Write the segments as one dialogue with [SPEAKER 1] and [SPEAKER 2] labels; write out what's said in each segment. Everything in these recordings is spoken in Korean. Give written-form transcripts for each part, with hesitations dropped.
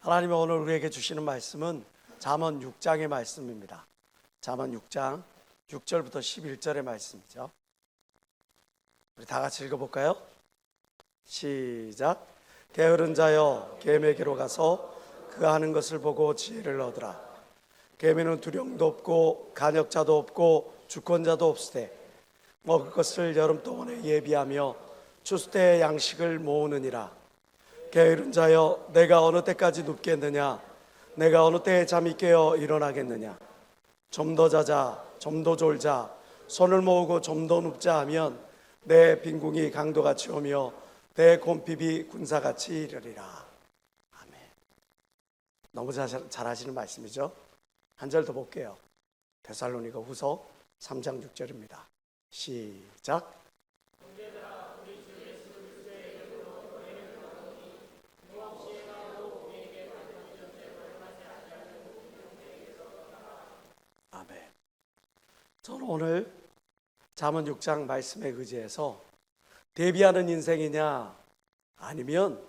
[SPEAKER 1] 하나님이 오늘 우리에게 주시는 말씀은 잠언 6장의 말씀입니다. 잠언 6장 6절부터 11절의 말씀이죠. 우리 다 같이 읽어볼까요? 시작. 게으른 자여 개미에게로 가서 그가 하는 것을 보고 지혜를 얻으라. 개미는 두령도 없고 간역자도 없고 주권자도 없으되 먹을 것을 여름 동안에 예비하며 추수 때의 양식을 모으느니라. 게으른 자여 내가 어느 때까지 눕겠느냐? 내가 어느 때에 잠이 깨어 일어나겠느냐? 좀 더 자자, 좀 더 졸자, 손을 모으고 좀 더 눕자 하면 내 빈궁이 강도같이 오며 내 곰핍이 군사같이 이르리라. 아멘. 너무 잘하시는 말씀이죠. 한 절 더 볼게요. 데살로니가 후서 3장 6절입니다. 시작. 아멘. 저는 오늘 잠언 6장 말씀에 의지해서 대비하는 인생이냐 아니면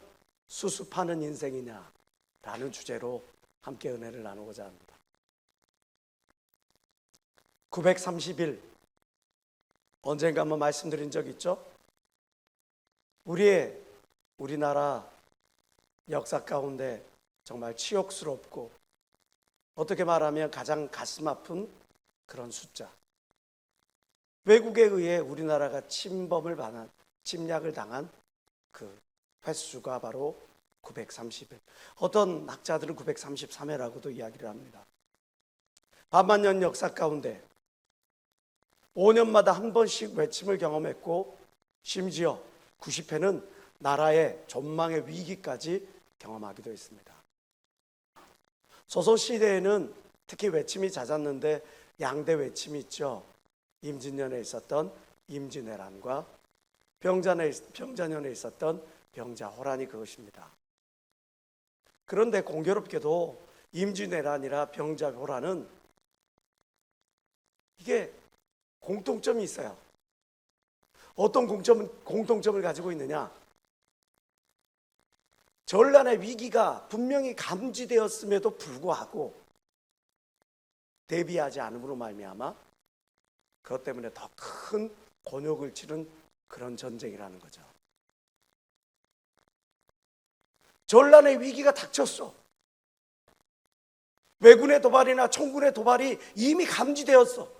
[SPEAKER 1] 수습하는 인생이냐 라는 주제로 함께 은혜를 나누고자 합니다. 930일 언젠가 한번 말씀드린 적 있죠? 우리나라 역사 가운데 정말 치욕스럽고 어떻게 말하면 가장 가슴 아픈 그런 숫자. 외국에 의해 우리나라가 침략을 당한 그 횟수가 바로 930일. 어떤 학자들은 933회라고도 이야기를 합니다. 반만년 역사 가운데 5년마다 한 번씩 외침을 경험했고 심지어 90회는 나라의 전망의 위기까지 경험하기도 했습니다. 조선시대에는 특히 외침이 잦았는데 양대 외침이 있죠. 임진년에 있었던 임진왜란과 병자년에 있었던 병자호란이 그것입니다. 그런데 공교롭게도 임진왜란이라 병자호란은 이게 공통점이 있어요. 어떤 공통점을 가지고 있느냐? 전란의 위기가 분명히 감지되었음에도 불구하고 대비하지 않음으로 말미암아 그것 때문에 더 큰 곤욕을 치른 그런 전쟁이라는 거죠. 전란의 위기가 닥쳤어. 왜군의 도발이나 총군의 도발이 이미 감지되었어.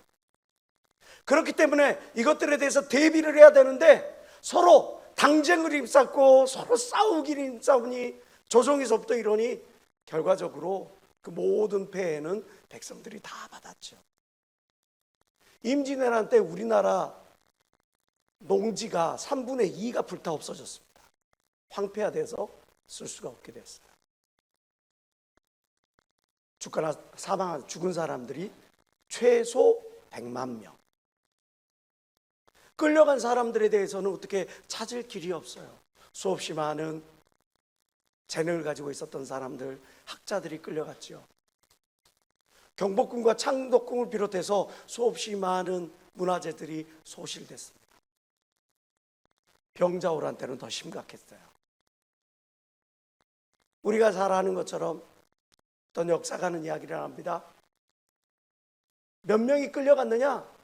[SPEAKER 1] 그렇기 때문에 이것들에 대해서 대비를 해야 되는데 서로 당쟁을 일삼고 서로 싸우니 조정에서부터 이러니 결과적으로 그 모든 폐해는 백성들이 다 받았죠. 임진왜란 때 우리나라 농지가 3분의 2가 불타 없어졌습니다. 황폐화돼서 쓸 수가 없게 됐어요. 죽은 사람들이 최소 100만 명. 끌려간 사람들에 대해서는 어떻게 찾을 길이 없어요. 수없이 많은 재능을 가지고 있었던 사람들, 학자들이 끌려갔죠. 경복궁과 창덕궁을 비롯해서 수없이 많은 문화재들이 소실됐습니다. 병자호란 때는 더 심각했어요. 우리가 잘 아는 것처럼 어떤 역사가는 이야기를 합니다. 몇 명이 끌려갔느냐?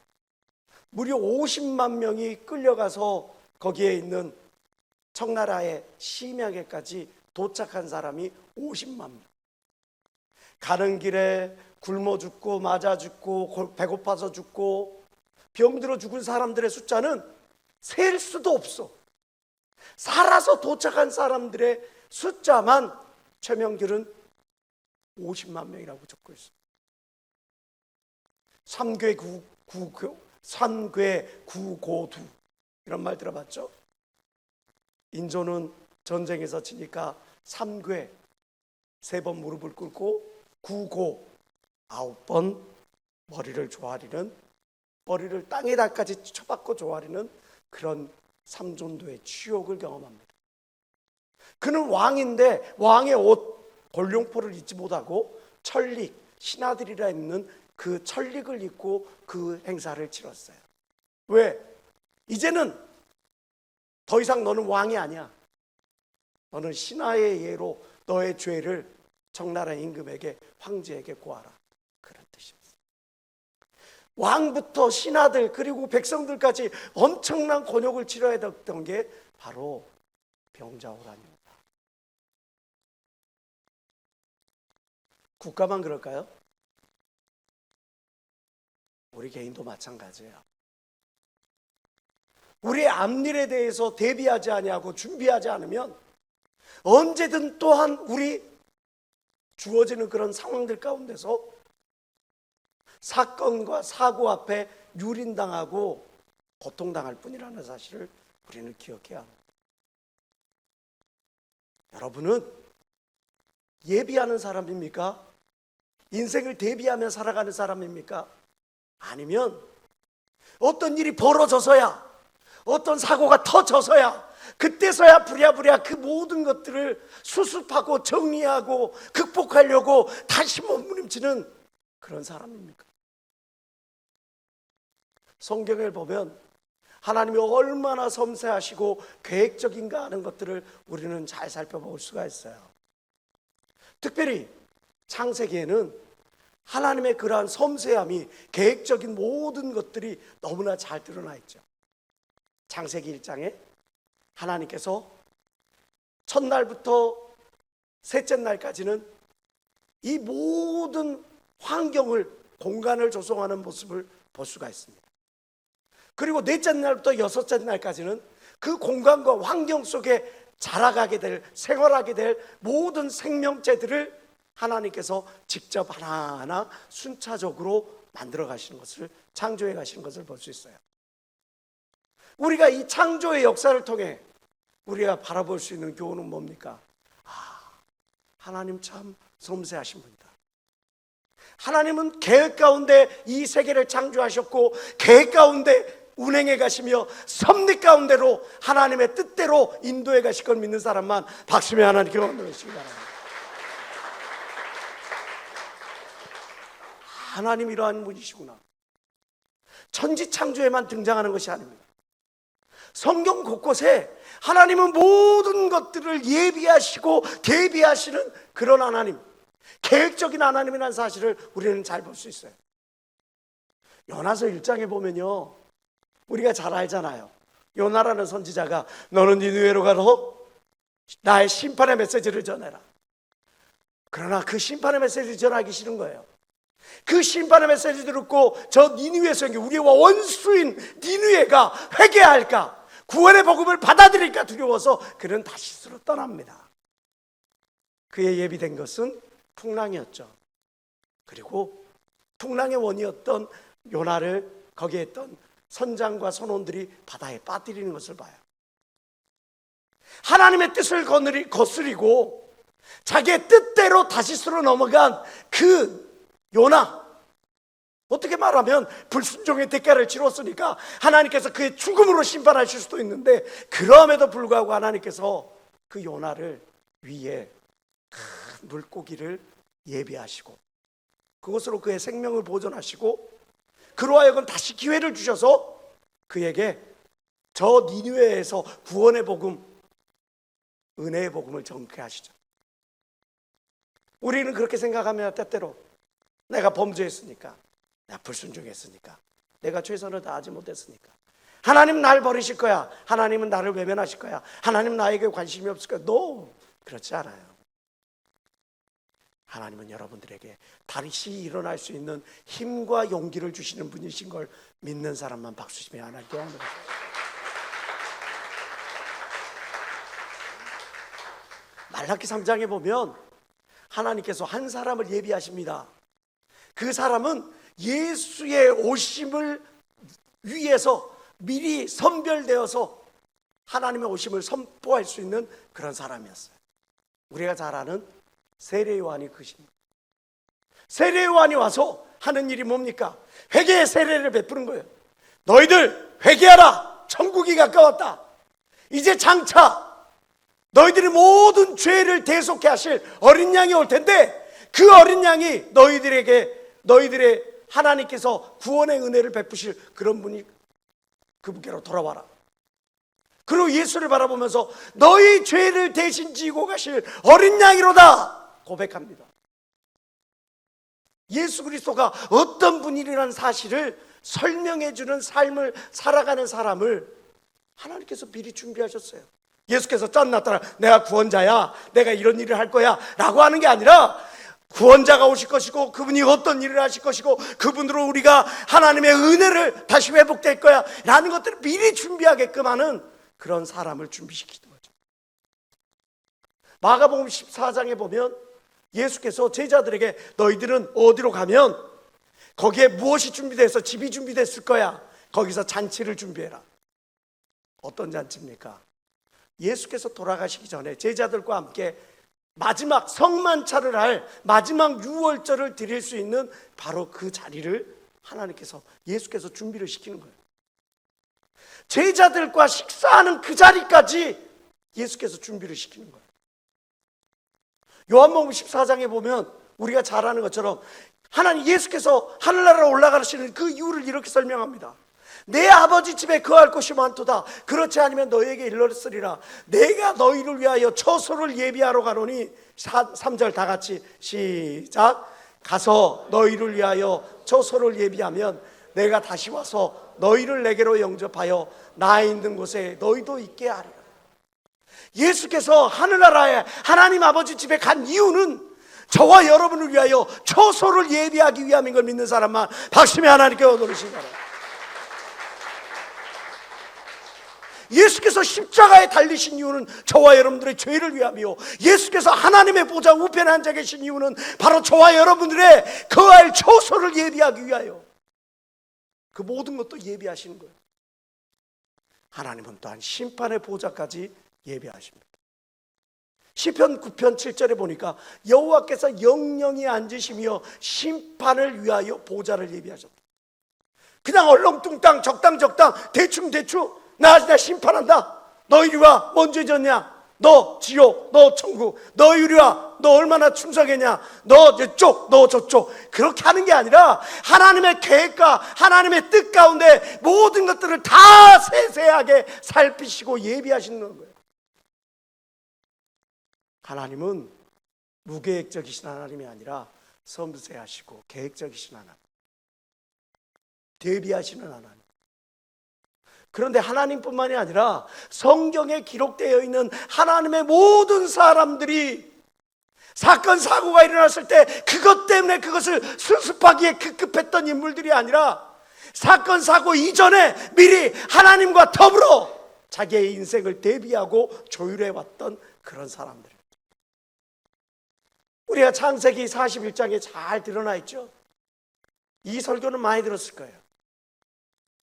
[SPEAKER 1] 무려 50만 명이 끌려가서 거기에 있는 청나라의 심야계까지 도착한 사람이 50만 명. 가는 길에 굶어 죽고 맞아 죽고 배고파서 죽고 병들어 죽은 사람들의 숫자는 셀 수도 없어. 살아서 도착한 사람들의 숫자만 최명길은 50만 명이라고 적고 있어. 삼괴구고두 이런 말 들어봤죠? 인조는 전쟁에서 지니까 삼괴 3번 무릎을 꿇고 구고 9번 머리를 땅에다까지 쳐박고 조아리는 그런 삼존도의 치욕을 경험합니다. 그는 왕인데 왕의 옷 골룡포를 입지 못하고 천릭 신하들이라 있는 그 천릭을 입고 그 행사를 치렀어요. 왜? 이제는 더 이상 너는 왕이 아니야. 너는 신하의 예로 너의 죄를 청나라 임금에게, 황제에게 고하라, 그런 뜻입니다. 왕부터 신하들 그리고 백성들까지 엄청난 곤욕을 치러야 됐던 게 바로 병자호란입니다. 국가만 그럴까요? 우리 개인도 마찬가지예요. 우리의 앞일에 대해서 대비하지 아니하고 준비하지 않으면 언제든 또한 우리 주어지는 그런 상황들 가운데서 사건과 사고 앞에 유린당하고 고통당할 뿐이라는 사실을 우리는 기억해야 합니다. 여러분은 예비하는 사람입니까? 인생을 대비하며 살아가는 사람입니까? 아니면 어떤 일이 벌어져서야, 어떤 사고가 터져서야, 그때서야 부랴부랴 그 모든 것들을 수습하고 정리하고 극복하려고 다시 몸부림치는 그런 사람입니까? 성경을 보면 하나님이 얼마나 섬세하시고 계획적인가 하는 것들을 우리는 잘 살펴볼 수가 있어요. 특별히 창세기에는 하나님의 그러한 섬세함이, 계획적인 모든 것들이 너무나 잘 드러나 있죠. 창세기 1장에 하나님께서 첫날부터 셋째 날까지는 이 모든 환경을, 공간을 조성하는 모습을 볼 수가 있습니다. 그리고 넷째 날부터 여섯째 날까지는 그 공간과 환경 속에 자라가게 될, 생활하게 될 모든 생명체들을 하나님께서 직접 하나하나 순차적으로 만들어 가시는 것을, 창조해 가시는 것을 볼 수 있어요. 우리가 이 창조의 역사를 통해 우리가 바라볼 수 있는 교훈은 뭡니까? 하나님 참 섬세하신 분이다. 하나님은 계획 가운데 이 세계를 창조하셨고 계획 가운데 운행해 가시며 섭리 가운데로 하나님의 뜻대로 인도해 가실 걸 믿는 사람만 박수며 하나님께 원하시기 바랍니다. 하나님 이러한 분이시구나. 천지창조에만 등장하는 것이 아닙니다. 성경 곳곳에 하나님은 모든 것들을 예비하시고 대비하시는 그런 하나님, 계획적인 하나님이라는 사실을 우리는 잘 볼 수 있어요. 요나서 1장에 보면요, 우리가 잘 알잖아요. 요나라는 선지자가 너는 니느웨로 가서 나의 심판의 메시지를 전해라. 그러나 그 심판의 메시지를 전하기 싫은 거예요. 그 심판의 메시지 듣고 저 니느웨 성이, 우리와 원수인 니느웨가 회개할까, 구원의 복음을 받아들일까 두려워서 그는 다시스로 떠납니다. 그의 예비된 것은 풍랑이었죠. 그리고 풍랑의 원이었던 요나를 거기에 있던 선장과 선원들이 바다에 빠뜨리는 것을 봐요. 하나님의 뜻을 거스리고 자기의 뜻대로 다시스로 넘어간 그 요나, 어떻게 말하면 불순종의 대가를 치렀으니까 하나님께서 그의 죽음으로 심판하실 수도 있는데, 그럼에도 불구하고 하나님께서 그 요나를 위에 큰 물고기를 예비하시고 그것으로 그의 생명을 보존하시고 그로 하여금 다시 기회를 주셔서 그에게 저 니느웨에서 구원의 복음, 은혜의 복음을 전케 하시죠. 우리는 그렇게 생각하면 때때로 내가 범죄했으니까, 내가 불순종했으니까, 내가 최선을 다하지 못했으니까 하나님 날 버리실 거야, 하나님은 나를 외면하실 거야, 하나님 나에게 관심이 없을 거야. No, 그렇지 않아요. 하나님은 여러분들에게 다시 일어날 수 있는 힘과 용기를 주시는 분이신 걸 믿는 사람만 박수치며 하나님께 영광을. 말라기 3장에 보면 하나님께서 한 사람을 예비하십니다. 그 사람은 예수의 오심을 위해서 미리 선별되어서 하나님의 오심을 선포할 수 있는 그런 사람이었어요. 우리가 잘 아는 세례 요한이 그것입니다. 세례 요한이 와서 하는 일이 뭡니까? 회개의 세례를 베푸는 거예요. 너희들 회개하라, 천국이 가까웠다. 이제 장차 너희들이 모든 죄를 대속케 하실 어린 양이 올 텐데, 그 어린 양이 너희들의 하나님께서 구원의 은혜를 베푸실 그런 분이 그분께로 돌아와라. 그리고 예수를 바라보면서 너희 죄를 대신 지고 가실 어린 양이로다, 고백합니다. 예수 그리스도가 어떤 분이라는 사실을 설명해주는 삶을 살아가는 사람을 하나님께서 미리 준비하셨어요. 예수께서 짠 나타나 내가 구원자야, 내가 이런 일을 할 거야 라고 하는 게 아니라 구원자가 오실 것이고 그분이 어떤 일을 하실 것이고 그분으로 우리가 하나님의 은혜를 다시 회복될 거야 라는 것들을 미리 준비하게끔 하는 그런 사람을 준비시키는 거죠. 마가복음 14장에 보면 예수께서 제자들에게 너희들은 어디로 가면 거기에 무엇이 준비돼서 집이 준비됐을 거야, 거기서 잔치를 준비해라. 어떤 잔치입니까? 예수께서 돌아가시기 전에 제자들과 함께 마지막 성만찬을 할 마지막 유월절을 드릴 수 있는 바로 그 자리를 하나님께서 예수께서 준비를 시키는 거예요. 제자들과 식사하는 그 자리까지 예수께서 준비를 시키는 거예요. 요한복음 14장에 보면 우리가 잘 아는 것처럼 하나님 예수께서 하늘나라로 올라가시는 그 이유를 이렇게 설명합니다. 내 아버지 집에 거할 곳이 많도다. 그렇지 않으면 너희에게 일렀으리라. 내가 너희를 위하여 처소를 예비하러 가노니. 3절 다 같이 시작. 가서 너희를 위하여 처소를 예비하면 내가 다시 와서 너희를 내게로 영접하여 나 있는 곳에 너희도 있게 하리라. 예수께서 하늘나라에 하나님 아버지 집에 간 이유는 저와 여러분을 위하여 처소를 예비하기 위함인 걸 믿는 사람만 박심히 하나님께 얻으시기 바랍니다. 예수께서 십자가에 달리신 이유는 저와 여러분들의 죄를 위함이요, 예수께서 하나님의 보좌 우편에 앉아 계신 이유는 바로 저와 여러분들의 거할 처소를 예비하기 위하여 그 모든 것도 예비하시는 거예요. 하나님은 또한 심판의 보좌까지 예비하십니다. 시편 9편 7절에 보니까 여호와께서 영영히 앉으시며 심판을 위하여 보좌를 예비하셨다. 그냥 얼렁뚱땅 적당 대충 나 심판한다. 너 이리 와, 뭔 죄 졌냐? 너 지옥, 너 천국, 너 이리 와, 너 얼마나 충성했냐? 너 이쪽, 너 저쪽. 그렇게 하는 게 아니라 하나님의 계획과 하나님의 뜻 가운데 모든 것들을 다 세세하게 살피시고 예비하시는 거예요. 하나님은 무계획적이신 하나님이 아니라 섬세하시고 계획적이신 하나님, 대비하시는 하나님. 그런데 하나님뿐만이 아니라 성경에 기록되어 있는 하나님의 모든 사람들이 사건 사고가 일어났을 때 그것 때문에 그것을 수습하기에 급급했던 인물들이 아니라 사건 사고 이전에 미리 하나님과 더불어 자기의 인생을 대비하고 조율해 왔던 그런 사람들. 우리가 창세기 41장에 잘 드러나 있죠. 이 설교는 많이 들었을 거예요.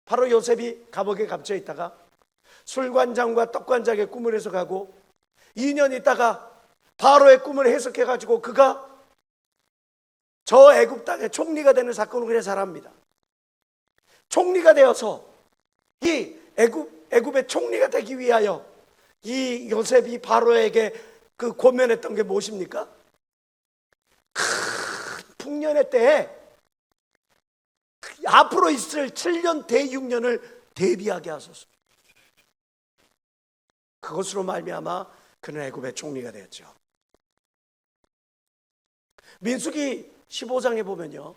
[SPEAKER 1] 바로 요셉이 감옥에 갇혀 있다가 술관장과 떡관장의 꿈을 해석하고 2년 있다가 바로의 꿈을 해석해가지고 그가 저 애굽 땅의 총리가 되는 사건을 그냥 잘합니다. 총리가 되어서 이 애굽의 총리가 되기 위하여 이 요셉이 바로에게 그 고면했던 게 무엇입니까? 큰 풍년의 때에 앞으로 있을 7년 대육년을 대비하게 하소서. 그것으로 말미암아 그는 애굽의 총리가 되었죠. 민수기 15장에 보면요,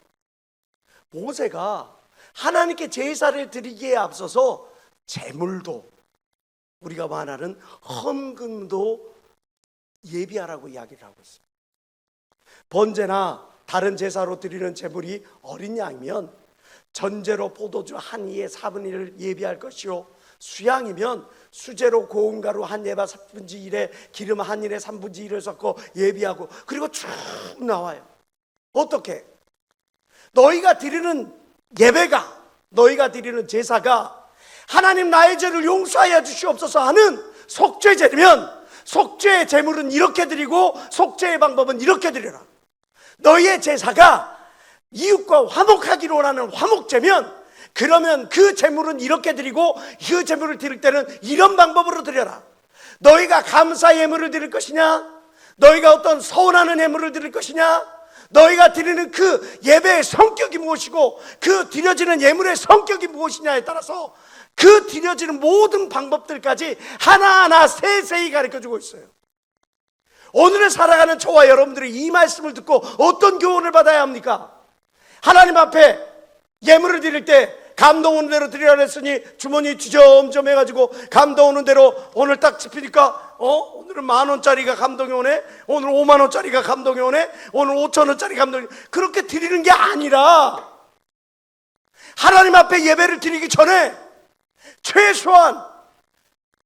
[SPEAKER 1] 모세가 하나님께 제사를 드리기에 앞서서 제물도, 우리가 말하는 헌금도 예비하라고 이야기를 하고 있어요. 번제나 다른 제사로 드리는 제물이 어린 양이면 전제로 포도주 한 이의 4분의 1을 예비할 것이요, 수양이면 수제로 고운 가루 한 예바 4분의 1에 기름 한 일에 3분의 1을 섞어 예비하고, 그리고 쭉 나와요. 어떻게? 너희가 드리는 예배가, 너희가 드리는 제사가 하나님 나의 죄를 용서하여 주시옵소서 하는 속죄 제면 속죄의 제물은 이렇게 드리고 속죄의 방법은 이렇게 드려라. 너희의 제사가 이웃과 화목하기로 하는 화목제면 그러면 그 제물은 이렇게 드리고 그 제물을 드릴 때는 이런 방법으로 드려라. 너희가 감사 예물을 드릴 것이냐, 너희가 어떤 서운하는 예물을 드릴 것이냐, 너희가 드리는 그 예배의 성격이 무엇이고 그 드려지는 예물의 성격이 무엇이냐에 따라서 그 드려지는 모든 방법들까지 하나하나 세세히 가르쳐주고 있어요. 오늘을 살아가는 저와 여러분들이 이 말씀을 듣고 어떤 교훈을 받아야 합니까? 하나님 앞에 예물을 드릴 때 감동 오는 대로 드리라 했으니 주머니 주저엄점 해가지고 감동 오는 대로 오늘 딱 집히니까 오늘은 10,000원짜리가 감동이 오네, 오늘 50,000원짜리가 감동이 오네, 오늘 5,000원짜리 감동이, 그렇게 드리는 게 아니라 하나님 앞에 예배를 드리기 전에 최소한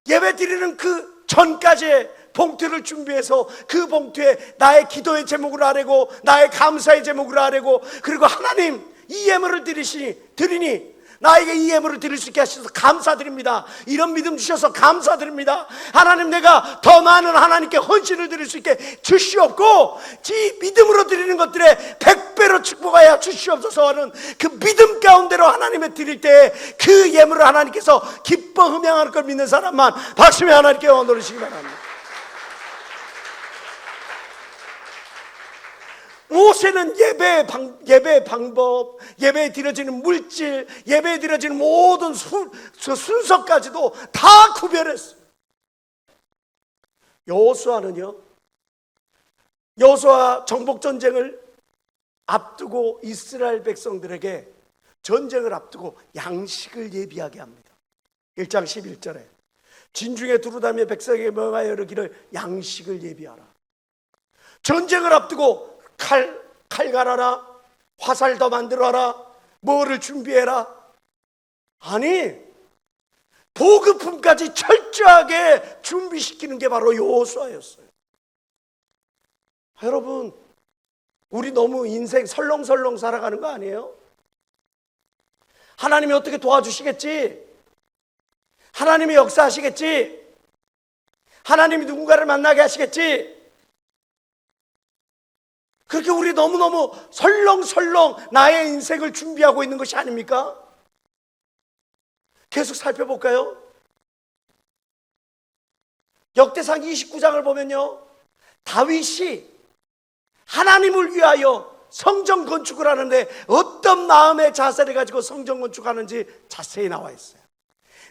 [SPEAKER 1] 예배 드리는 그 전까지의 봉투를 준비해서 그 봉투에 나의 기도의 제목을 아뢰고 나의 감사의 제목을 아뢰고, 그리고 하나님 이 예물을 드리니 나에게 이 예물을 드릴 수 있게 하셔서 감사드립니다, 이런 믿음 주셔서 감사드립니다, 하나님 내가 더 많은 하나님께 헌신을 드릴 수 있게 주시옵고 이 믿음으로 드리는 것들에 100배로 축복하여 주시옵소서 하는 그 믿음 가운데로 하나님의 드릴 때 그 예물을 하나님께서 기뻐 흠양할 걸 믿는 사람만 박수며 하나님께 원을 올리시기 바랍니다. 모세는 예배의 방법, 예배에 드려지는 물질, 예배에 드려지는 모든 순서까지도 다 구별했어요. 여호수아는요, 여호수아 정복전쟁을 앞두고 이스라엘 백성들에게 전쟁을 앞두고 양식을 예비하게 합니다. 1장 11절에 진중에 두루다니며 백성에게 명하여 이르기를 양식을 예비하라. 전쟁을 앞두고 칼 갈아라, 화살 더 만들어라, 뭐를 준비해라. 아니, 보급품까지 철저하게 준비시키는 게 바로 여호수아였어요. 여러분, 우리 너무 인생 설렁설렁 살아가는 거 아니에요? 하나님이 어떻게 도와주시겠지? 하나님이 역사하시겠지? 하나님이 누군가를 만나게 하시겠지? 그렇게 우리 너무너무 설렁설렁 나의 인생을 준비하고 있는 것이 아닙니까? 계속 살펴볼까요? 역대상 29장을 보면요, 다윗이 하나님을 위하여 성전 건축을 하는데 어떤 마음의 자세를 가지고 성전 건축하는지 자세히 나와 있어요.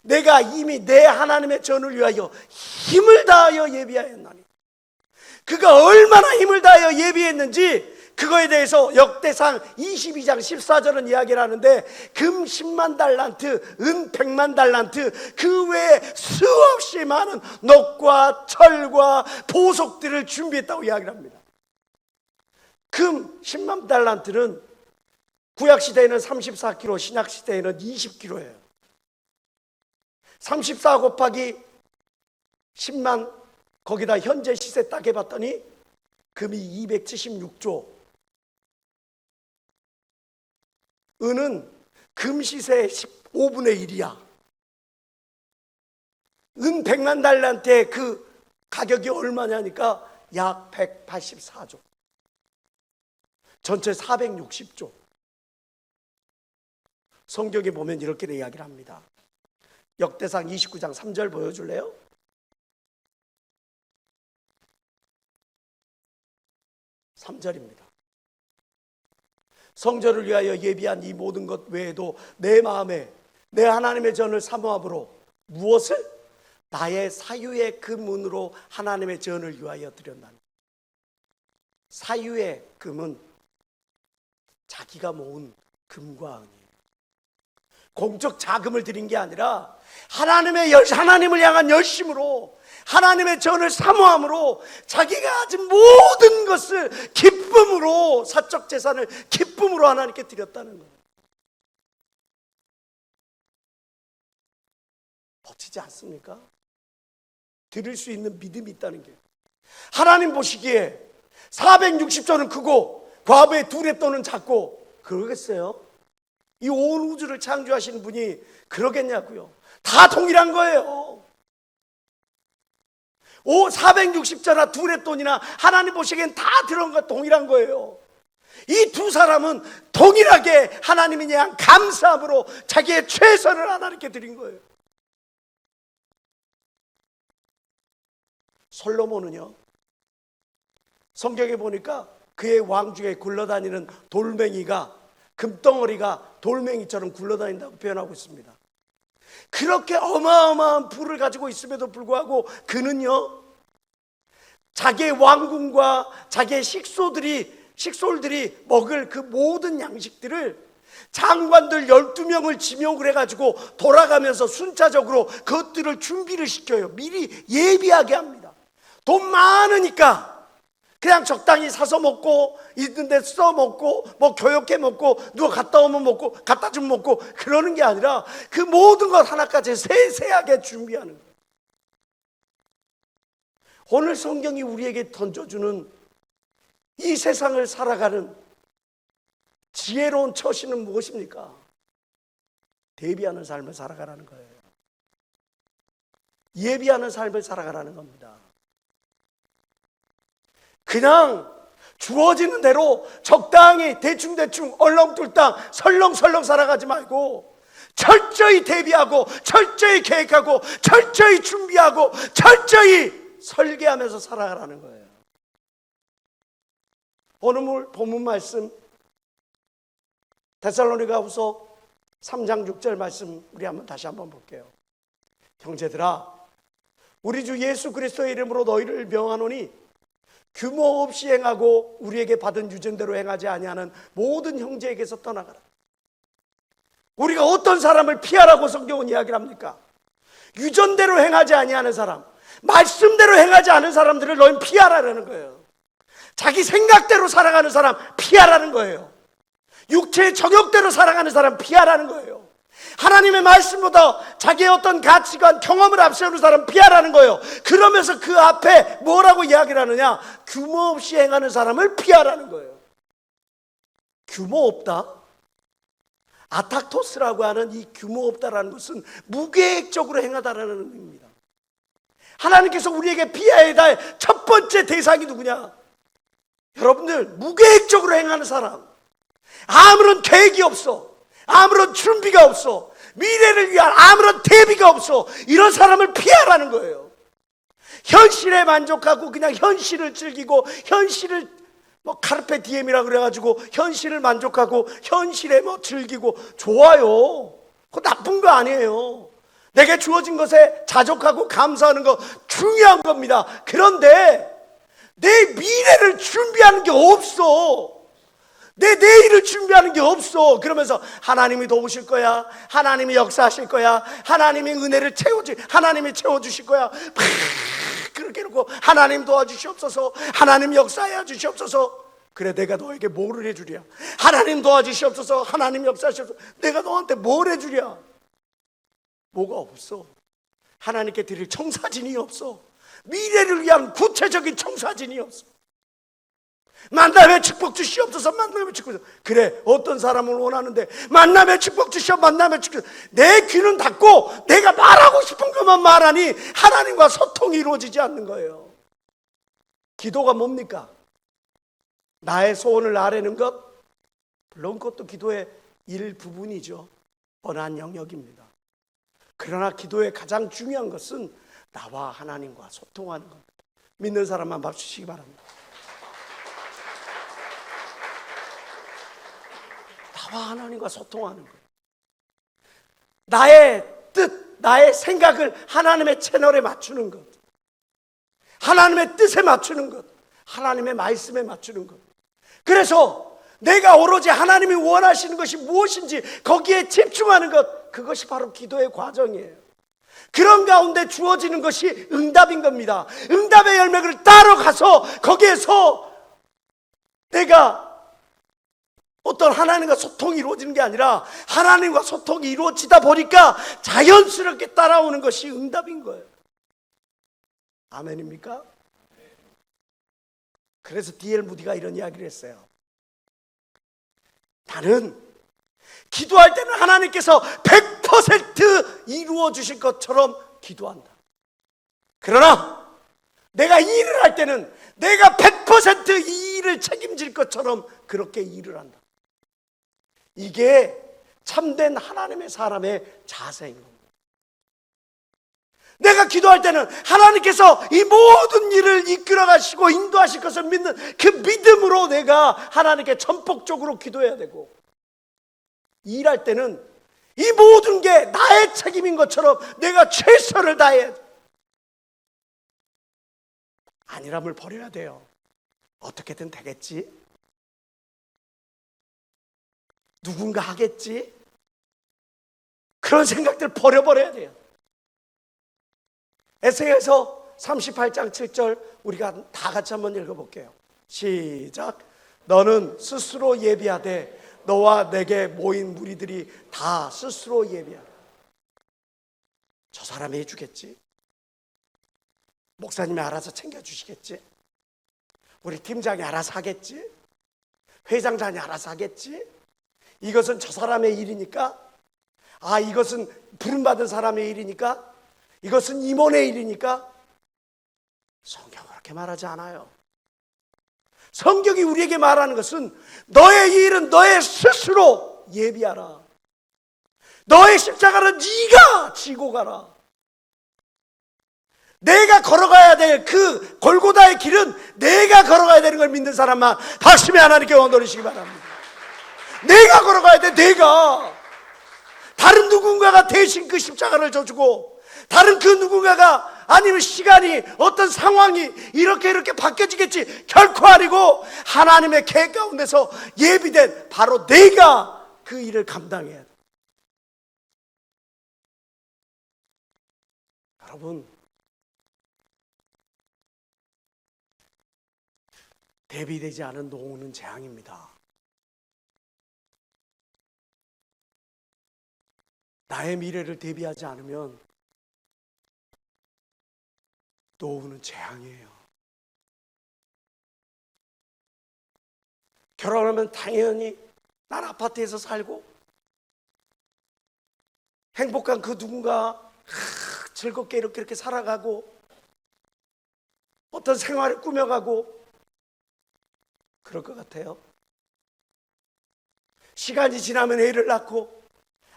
[SPEAKER 1] 내가 이미 내 하나님의 전을 위하여 힘을 다하여 예비하였나니, 그가 얼마나 힘을 다하여 예비했는지 그거에 대해서 역대상 22장 14절은 이야기를 하는데, 금 10만 달란트, 은 100만 달란트, 그 외에 수없이 많은 녹과 철과 보석들을 준비했다고 이야기를 합니다. 금 10만 달란트는 구약시대에는 34kg, 신약시대에는 20kg예요. 34 곱하기 10만, 거기다 현재 시세 딱 해봤더니 금이 276조, 은은 금 시세의 15분의 1이야. 은 100만 달란트의 그 가격이 얼마냐니까 약 184조, 전체 460조. 성경에 보면 이렇게 이야기를 합니다. 역대상 29장 3절 보여줄래요? 3절입니다. 성전을 위하여 예비한 이 모든 것 외에도 내 마음에 내 하나님의 전을 사모함으로 무엇을? 나의 사유의 금은으로 하나님의 전을 위하여 드렸나니. 사유의 금은 자기가 모은 금과 은이에요. 공적 자금을 드린 게 아니라 하나님을 향한 열심으로, 하나님의 전을 사모함으로 자기가 가진 모든 것을 기쁨으로, 사적 재산을 기쁨으로 하나님께 드렸다는 거예요. 멋지지 않습니까? 드릴 수 있는 믿음이 있다는 게. 하나님 보시기에 460조는 크고 과부의 2랩 돈은 작고 그러겠어요? 이 온 우주를 창조하신 분이 그러겠냐고요? 다 동일한 거예요. 460조나 2랩 돈이나 하나님 보시기엔 다 들어간 거 동일한 거예요. 이 두 사람은 동일하게 하나님에 대한 감사함으로 자기의 최선을 하나님께 드린 거예요. 솔로몬은요, 성경에 보니까 그의 왕 중에 굴러다니는 돌멩이가, 금덩어리가 돌멩이처럼 굴러다닌다고 표현하고 있습니다. 그렇게 어마어마한 부를 가지고 있음에도 불구하고 그는요, 자기의 왕궁과 자기의 식솔들이 먹을 그 모든 양식들을 장관들 12명을 지명을 해가지고 돌아가면서 순차적으로 그것들을 준비를 시켜요. 미리 예비하게 합니다. 돈 많으니까 그냥 적당히 사서 먹고, 있는 데 써 먹고, 뭐 교역해 먹고, 누가 갔다 오면 먹고, 갖다 주면 먹고, 그러는 게 아니라 그 모든 것 하나까지 세세하게 준비하는 거예요. 오늘 성경이 우리에게 던져주는 이 세상을 살아가는 지혜로운 처신은 무엇입니까? 대비하는 삶을 살아가라는 거예요. 예비하는 삶을 살아가라는 겁니다. 그냥 주어지는 대로 적당히 대충대충 얼렁뚱땅 설렁설렁 살아가지 말고 철저히 대비하고 철저히 계획하고 철저히 준비하고 철저히 설계하면서 살아가라는 거예요. 오늘 본문 말씀 데살로니가후서 3장 6절 말씀 우리 다시 한번 볼게요. 형제들아, 우리 주 예수 그리스도의 이름으로 너희를 명하노니 규모 없이 행하고 우리에게 받은 유전대로 행하지 아니하는 모든 형제에게서 떠나가라. 우리가 어떤 사람을 피하라고 성경은 이야기를 합니까? 유전대로 행하지 아니하는 사람, 말씀대로 행하지 않은 사람들을 너희는 피하라는 거예요. 자기 생각대로 살아가는 사람 피하라는 거예요. 육체의 정욕대로 살아가는 사람 피하라는 거예요. 하나님의 말씀보다 자기의 어떤 가치관, 경험을 앞세우는 사람 피하라는 거예요. 그러면서 그 앞에 뭐라고 이야기를 하느냐? 규모 없이 행하는 사람을 피하라는 거예요. 규모 없다? 아탁토스라고 하는 이 규모 없다라는 것은 무계획적으로 행하다라는 의미입니다. 하나님께서 우리에게 피해야 될 첫 번째 대상이 누구냐? 여러분들, 무계획적으로 행하는 사람, 아무런 계획이 없어, 아무런 준비가 없어, 미래를 위한 아무런 대비가 없어, 이런 사람을 피하라는 거예요. 현실에 만족하고 그냥 현실을 즐기고 현실을 카르페 디엠이라 그래가지고 현실을 만족하고 현실에 즐기고 좋아요. 그거 나쁜 거 아니에요. 내게 주어진 것에 자족하고 감사하는 거 중요한 겁니다. 그런데 내 미래를 준비하는 게 없어. 내 내일을 준비하는 게 없어. 그러면서 하나님이 도우실 거야, 하나님이 역사하실 거야, 하나님이 은혜를 하나님이 채워주실 거야, 그렇게 해놓고 하나님 도와주시옵소서, 하나님 역사해 주시옵소서. 그래, 내가 너에게 뭘 해주랴? 하나님 도와주시옵소서, 하나님 역사하시옵소서. 내가 너한테 뭘 해주랴? 뭐가 없어. 하나님께 드릴 청사진이 없어. 미래를 위한 구체적인 청사진이 없어. 만남의 축복 주시옵소서, 만남의 축복. 그래, 어떤 사람을 원하는데 만남의 축복 주시옵, 만남의 축복. 내 귀는 닫고 내가 말하고 싶은 것만 말하니 하나님과 소통이 이루어지지 않는 거예요. 기도가 뭡니까? 나의 소원을 아뢰는 것, 물론 그것도 기도의 일부분이죠. 뻔한 영역입니다. 그러나 기도의 가장 중요한 것은 나와 하나님과 소통하는 겁니다. 믿는 사람만 박수 치시기 바랍니다. 나와 하나님과 소통하는 거예요. 나의 뜻, 나의 생각을 하나님의 채널에 맞추는 것, 하나님의 뜻에 맞추는 것, 하나님의 말씀에 맞추는 것. 그래서 내가 오로지 하나님이 원하시는 것이 무엇인지 거기에 집중하는 것, 그것이 바로 기도의 과정이에요. 그런 가운데 주어지는 것이 응답인 겁니다. 응답의 열매를 따러 가서 거기에서 내가 어떤 하나님과 소통이 이루어지는 게 아니라 하나님과 소통이 이루어지다 보니까 자연스럽게 따라오는 것이 응답인 거예요. 아멘입니까? 그래서 D.L. 무디가 이런 이야기를 했어요. 나는 기도할 때는 하나님께서 100% 이루어 주실 것처럼 기도한다. 그러나 내가 일을 할 때는 내가 100% 이 일을 책임질 것처럼 그렇게 일을 한다. 이게 참된 하나님의 사람의 자세인 겁니다. 내가 기도할 때는 하나님께서 이 모든 일을 이끌어 가시고 인도하실 것을 믿는 그 믿음으로 내가 하나님께 전폭적으로 기도해야 되고, 일할 때는 이 모든 게 나의 책임인 것처럼 내가 최선을 다해야 돼. 안일함을 버려야 돼요. 어떻게든 되겠지? 누군가 하겠지? 그런 생각들 버려버려야 돼요. 에세이에서 38장 7절 우리가 다 같이 한번 읽어볼게요. 시작. 너는 스스로 예비하되 너와 내게 모인 무리들이 다 스스로 예비하라. 저 사람이 해주겠지? 목사님이 알아서 챙겨주시겠지? 우리 팀장이 알아서 하겠지? 회장장이 알아서 하겠지? 이것은 저 사람의 일이니까, 이것은 부름받은 사람의 일이니까, 이것은 임원의 일이니까. 성경은 그렇게 말하지 않아요. 성경이 우리에게 말하는 것은 너의 일은 너의 스스로 예비하라. 너의 십자가는 네가 지고 가라. 내가 걸어가야 될 그 골고다의 길은 내가 걸어가야 되는 걸 믿는 사람만 박심히 하나님께 원돌리시기 바랍니다. 내가 걸어가야 돼. 내가. 다른 누군가가 대신 그 십자가를 져주고, 다른 그 누군가가, 아니면 시간이, 어떤 상황이 이렇게 바뀌어지겠지 결코 아니고, 하나님의 계획 가운데서 예비된 바로 내가 그 일을 감당해야 돼. 여러분, 대비되지 않은 노후는 재앙입니다. 나의 미래를 대비하지 않으면 노후는 재앙이에요. 결혼하면 당연히 난 아파트에서 살고 행복한 그 누군가 즐겁게 이렇게 살아가고 어떤 생활을 꾸며가고 그럴 것 같아요. 시간이 지나면 애를 낳고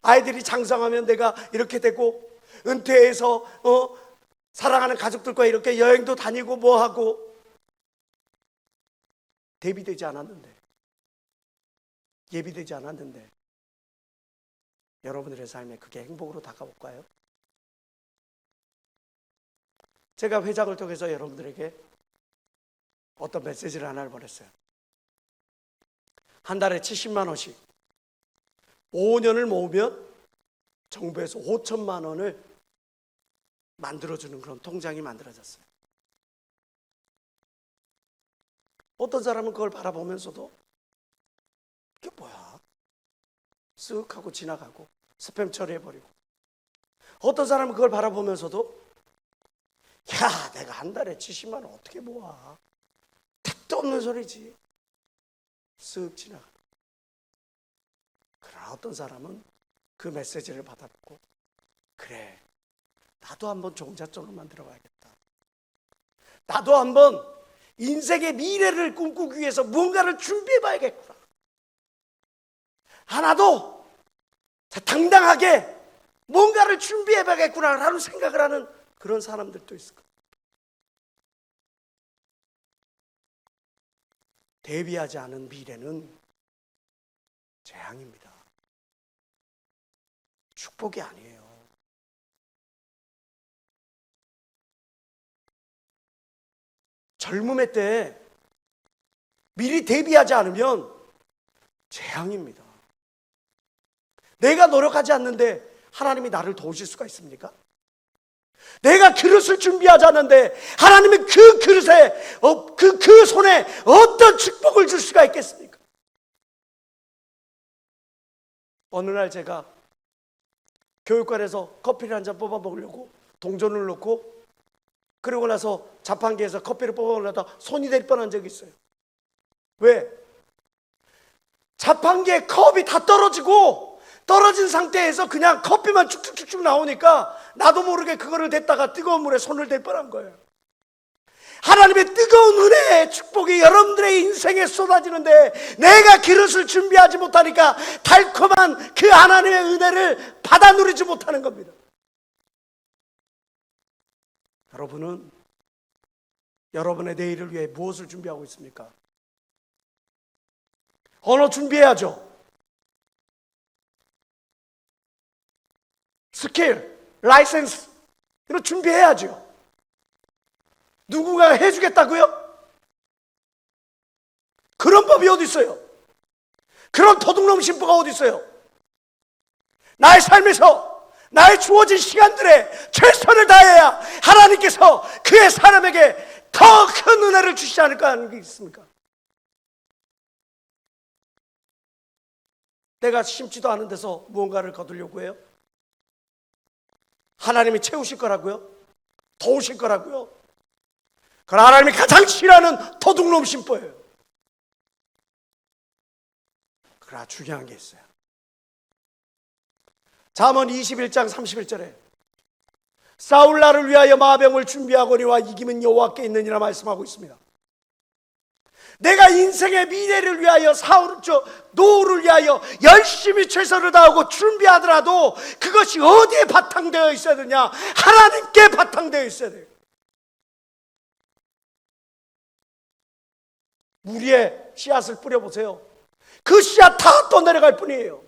[SPEAKER 1] 아이들이 장성하면 내가 이렇게 되고 은퇴해서 사랑하는 가족들과 이렇게 여행도 다니고 뭐하고 대비되지 않았는데, 예비되지 않았는데 여러분들의 삶에 그게 행복으로 다가올까요? 제가 회장을 통해서 여러분들에게 어떤 메시지를 하나를 보냈어요. 한 달에 70만 원씩 5년을 모으면 정부에서 5천만 원을 만들어주는 그런 통장이 만들어졌어요. 어떤 사람은 그걸 바라보면서도 이게 뭐야? 쓱 하고 지나가고 스팸 처리해버리고, 어떤 사람은 그걸 바라보면서도 야, 내가 한 달에 70만 원 어떻게 모아? 택도 없는 소리지. 쓱 지나가. 그러나 어떤 사람은 그 메시지를 받아보고, 그래, 나도 한번 종잣돈을 만들어 봐야겠다. 나도 한번 인생의 미래를 꿈꾸기 위해서 뭔가를 준비해 봐야겠구나. 나도 당당하게 뭔가를 준비해 봐야겠구나 라는 생각을 하는 그런 사람들도 있을 거예요. 대비하지 않은 미래는 재앙입니다. 축복이 아니에요. 젊음의 때 미리 대비하지 않으면 재앙입니다. 내가 노력하지 않는데 하나님이 나를 도우실 수가 있습니까? 내가 그릇을 준비하지 않는데 하나님이 그 그릇에 그 손에 어떤 축복을 줄 수가 있겠습니까? 어느 날 제가 교육관에서 커피를 한 잔 뽑아 먹으려고 동전을 넣고, 그러고 나서 자판기에서 커피를 뽑아 먹으려다 손이 될 뻔한 적이 있어요. 왜? 자판기에 컵이 다 떨어진 상태에서 그냥 커피만 쭉쭉쭉쭉 나오니까 나도 모르게 그거를 댔다가 뜨거운 물에 손을 댈 뻔한 거예요. 하나님의 뜨거운 은혜의 축복이 여러분들의 인생에 쏟아지는데 내가 그릇을 준비하지 못하니까 달콤한 그 하나님의 은혜를 받아 누리지 못하는 겁니다. 여러분은 여러분의 내일을 위해 무엇을 준비하고 있습니까? 언어 준비해야죠. 스킬, 라이센스 이런 준비해야죠. 누군가가 해주겠다고요? 그런 법이 어디 있어요? 그런 도둑놈 신부가 어디 있어요? 나의 삶에서 나의 주어진 시간들에 최선을 다해야 하나님께서 그의 사람에게 더 큰 은혜를 주시지 않을까 하는 게 있습니까? 내가 심지도 않은 데서 무언가를 거두려고 해요? 하나님이 채우실 거라고요? 도우실 거라고요? 그러나 하나님이 가장 싫어하는 도둑놈 신부예요. 그러나 중요한 게 있어요. 잠언 21장 31절에 사울 나를 위하여 마병을 준비하거니와 이김은 여호와께 있느니라 말씀하고 있습니다. 내가 인생의 미래를 위하여 노후를 위하여 열심히 최선을 다하고 준비하더라도 그것이 어디에 바탕되어 있어야 되냐? 하나님께 바탕되어 있어야 돼요. 무리에 씨앗을 뿌려보세요. 그 씨앗 다 떠내려갈 뿐이에요.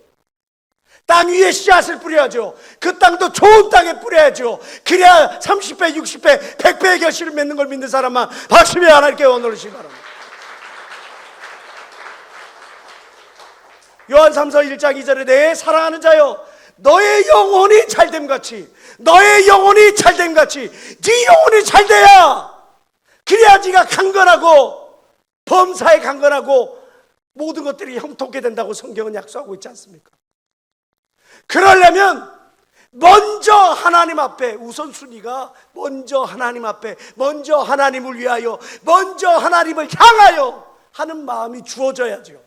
[SPEAKER 1] 땅 위에 씨앗을 뿌려야죠. 그 땅도 좋은 땅에 뿌려야죠. 그래야 30배, 60배, 100배의 결실을 맺는 걸 믿는 사람만 박수며 하나님께 원하시기 바랍니다. 요한 3서 1장 2절에 내 사랑하는 자여 너의 영혼이 잘됨같이 너의 영혼이 잘됨같이 네 영혼이 잘돼야 그래야 네가 강건하고 범사에 강건하고 모든 것들이 형통케 된다고 성경은 약속하고 있지 않습니까? 그러려면 먼저 하나님 앞에 우선순위가 먼저 하나님 앞에 먼저 하나님을 위하여 먼저 하나님을 향하여 하는 마음이 주어져야죠.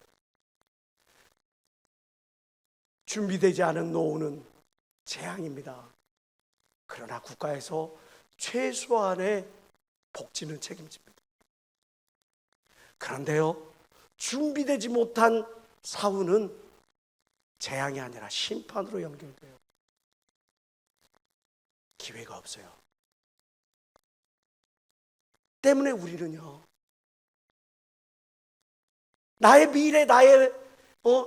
[SPEAKER 1] 준비되지 않은 노후는 재앙입니다. 그러나 국가에서 최소한의 복지는 책임집니다. 그런데요, 준비되지 못한 사후는 재앙이 아니라 심판으로 연결돼요. 기회가 없어요. 때문에 우리는요, 나의 미래, 나의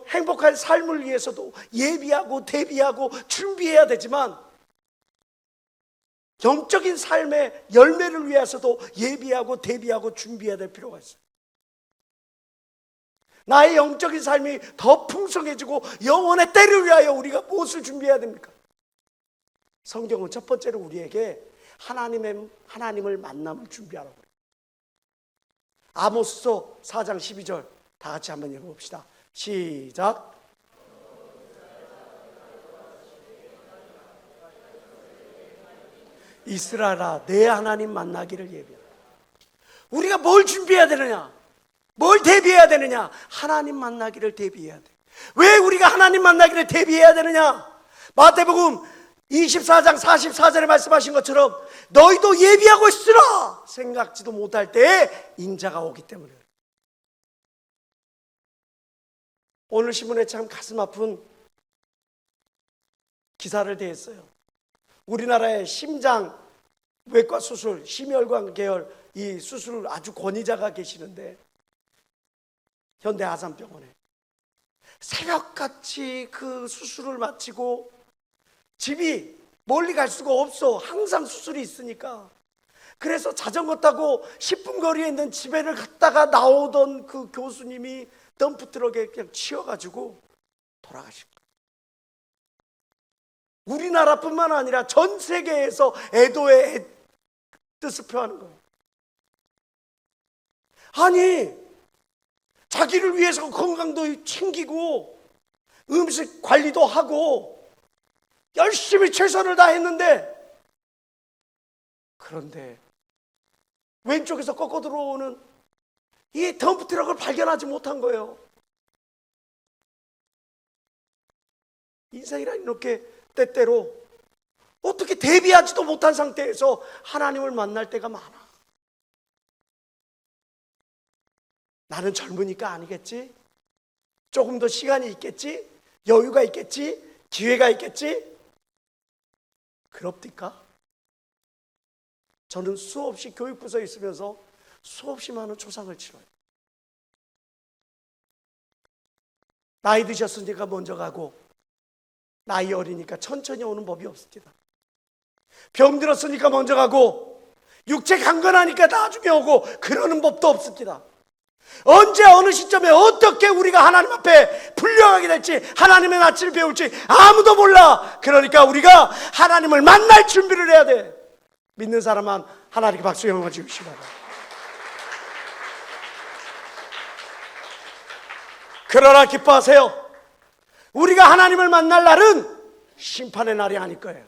[SPEAKER 1] 행복한 삶을 위해서도 예비하고 대비하고 준비해야 되지만 영적인 삶의 열매를 위해서도 예비하고 대비하고 준비해야 될 필요가 있어요. 나의 영적인 삶이 더 풍성해지고 영원의 때를 위하여 우리가 무엇을 준비해야 됩니까? 성경은 첫 번째로 우리에게 하나님을 만남을 준비하라고 그래요. 아모스서 4장 12절 다 같이 한번 읽어봅시다. 시작. 이스라엘아 내 하나님 만나기를 예비하라. 우리가 뭘 준비해야 되느냐? 뭘 대비해야 되느냐? 하나님 만나기를 대비해야 돼. 왜 우리가 하나님 만나기를 대비해야 되느냐? 마태복음 24장 44절에 말씀하신 것처럼 너희도 예비하고 있으라 생각지도 못할 때에 인자가 오기 때문에. 오늘 신문에 참 가슴 아픈 기사를 대했어요. 우리나라의 심장 외과 수술, 심혈관 계열 이 수술 아주 권위자가 계시는데 현대 아산병원에 새벽같이 그 수술을 마치고 집이 멀리 갈 수가 없어. 항상 수술이 있으니까. 그래서 자전거 타고 10분 거리에 있는 집에를 갔다가 나오던 그 교수님이 덤프트럭에 그냥 치여가지고 돌아가신 거예요. 우리나라뿐만 아니라 전 세계에서 애도의 뜻을 표하는 거예요. 아니, 자기를 위해서 건강도 챙기고 음식 관리도 하고 열심히 최선을 다했는데, 그런데 왼쪽에서 꺾어 들어오는 이 덤프트럭을 발견하지 못한 거예요. 인생이란 이렇게 때때로 어떻게 대비하지도 못한 상태에서 하나님을 만날 때가 많아. 나는 젊으니까 아니겠지? 조금 더 시간이 있겠지? 여유가 있겠지? 기회가 있겠지? 그럽니까? 저는 수없이 교육부서에 있으면서 수없이 많은 초상을 치러요. 나이 드셨으니까 먼저 가고 나이 어리니까 천천히 오는 법이 없습니다. 병 들었으니까 먼저 가고 육체 강건하니까 나중에 오고 그러는 법도 없습니다. 언제 어느 시점에 어떻게 우리가 하나님 앞에 불려가게 될지, 하나님의 낯을 배울지 아무도 몰라. 그러니까 우리가 하나님을 만날 준비를 해야 돼. 믿는 사람만 하나님께 박수 영광 주시기 바랍니다. 그러나 기뻐하세요. 우리가 하나님을 만날 날은 심판의 날이 아닐 거예요.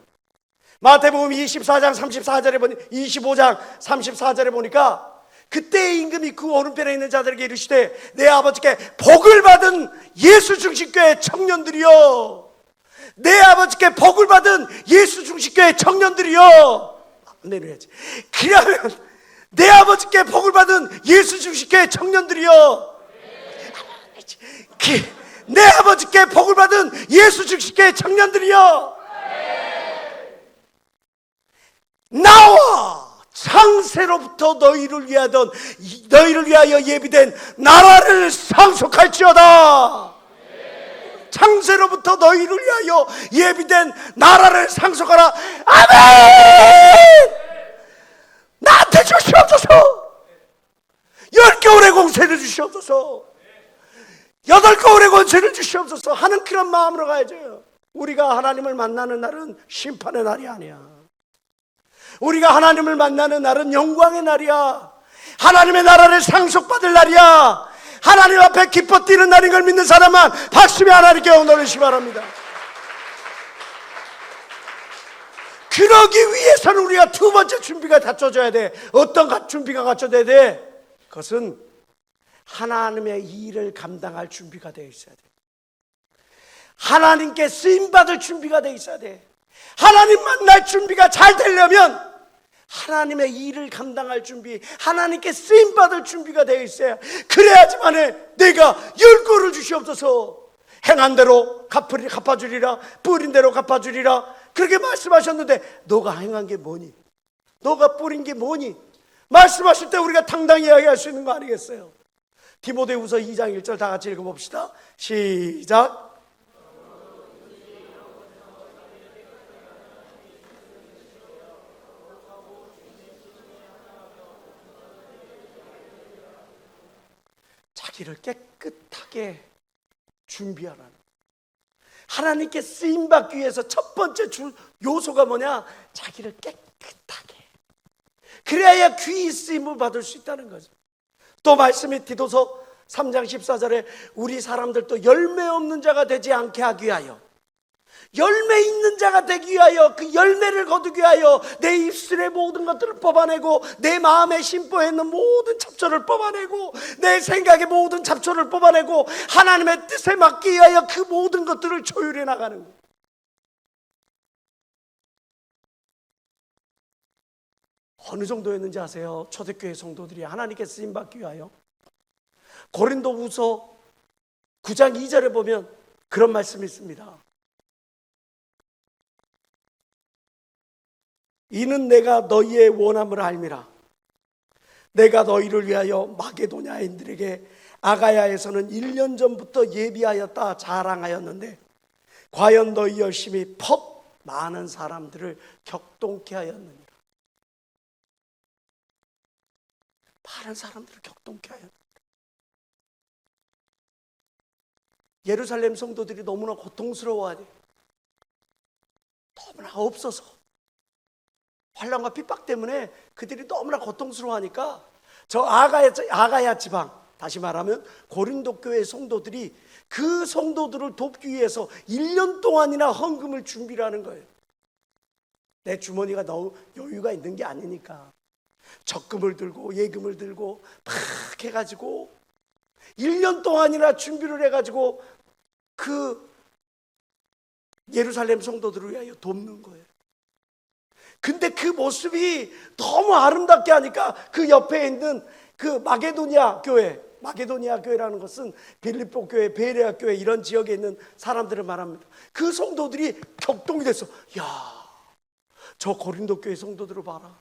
[SPEAKER 1] 마태복음 24장 34절에 보니 25장 34절에 보니까 그때의 임금이 그 오른편에 있는 자들에게 이르시되 내 아버지께 복을 받은 예수 중심교회 청년들이여, 내 아버지께 복을 받은 예수 중심교회 청년들이여. 내려야지. 그러면 내 아버지께 복을 받은 예수 중심교회 청년들이여, 내 아버지께 복을 받은 예수 중심교회 청년들이여, 나와 창세로부터 너희를 위하여 예비된 나라를 상속할지어다. 창세로부터 너희를 위하여 예비된 나라를 상속하라. 아멘. 나한테 주시옵소서. 10겨울의 공세를 주시옵소서. 8겨울의 권세를 주시옵소서 하는 그런 마음으로 가야죠. 우리가 하나님을 만나는 날은 심판의 날이 아니야. 우리가 하나님을 만나는 날은 영광의 날이야. 하나님의 나라를 상속받을 날이야. 하나님 앞에 기뻐 뛰는 날인 걸 믿는 사람만 박수며 하나님께 올리시기 바랍니다. 그러기 위해서는 우리가 두 번째 준비가 갖춰져야 돼. 어떤 준비가 갖춰져야 돼? 그것은 하나님의 일을 감당할 준비가 되어 있어야 돼. 하나님께 쓰임받을 준비가 되어 있어야 돼. 하나님 만날 준비가 잘 되려면 하나님의 일을 감당할 준비, 하나님께 쓰임받을 준비가 되어 있어야, 그래야지만에 내가 열고를 주시옵소서. 행한 대로 갚아주리라, 뿌린 대로 갚아주리라, 그렇게 말씀하셨는데 너가 행한 게 뭐니? 너가 뿌린 게 뭐니? 말씀하실 때 우리가 당당히 이야기할 수 있는 거 아니겠어요? 디모데후서 2장 1절 다 같이 읽어봅시다. 시작. 자기를 깨끗하게 준비하라는, 하나님께 쓰임받기 위해서 첫 번째 요소가 뭐냐? 자기를 깨끗하게, 그래야 귀히 쓰임을 받을 수 있다는 거죠. 또 말씀이 디도서 3장 14절에 우리 사람들도 열매 없는 자가 되지 않게 하기 위하여, 열매 있는 자가 되기 위하여, 그 열매를 거두기 위하여 내 입술의 모든 것들을 뽑아내고, 내 마음에 심보에 있는 모든 잡초를 뽑아내고, 내 생각의 모든 잡초를 뽑아내고 하나님의 뜻에 맞기 위하여 그 모든 것들을 조율해 나가는 거예요. 어느 정도였는지 아세요? 초대교회 성도들이 하나님께 쓰임받기 위하여 고린도후서 9장 2절에 보면 그런 말씀이 있습니다. 이는 내가 너희의 원함을 알미라. 내가 너희를 위하여 마게도냐인들에게 아가야에서는 1년 전부터 예비하였다 자랑하였는데 과연 너희 열심히 퍽 많은 사람들을 격동케 하였느니라. 많은 사람들을 격동케 하였느니라. 예루살렘 성도들이 너무나 고통스러워하니, 너무나 없어서, 환난과 핍박 때문에 그들이 너무나 고통스러워하니까 저 아가야 지방, 다시 말하면 고린도 교회 성도들이 그 성도들을 돕기 위해서 1년 동안이나 헌금을 준비를 하는 거예요. 내 주머니가 너무 여유가 있는 게 아니니까 적금을 들고 예금을 들고 막 해가지고 1년 동안이나 준비를 해가지고 그 예루살렘 성도들을 위하여 돕는 거예요. 근데 그 모습이 너무 아름답게 하니까 그 옆에 있는 그 마게도니아 교회라는 것은 빌립보 교회, 베레아 교회 이런 지역에 있는 사람들을 말합니다. 그 성도들이 격동이 됐어. 야, 저 고린도 교회 성도들을 봐라.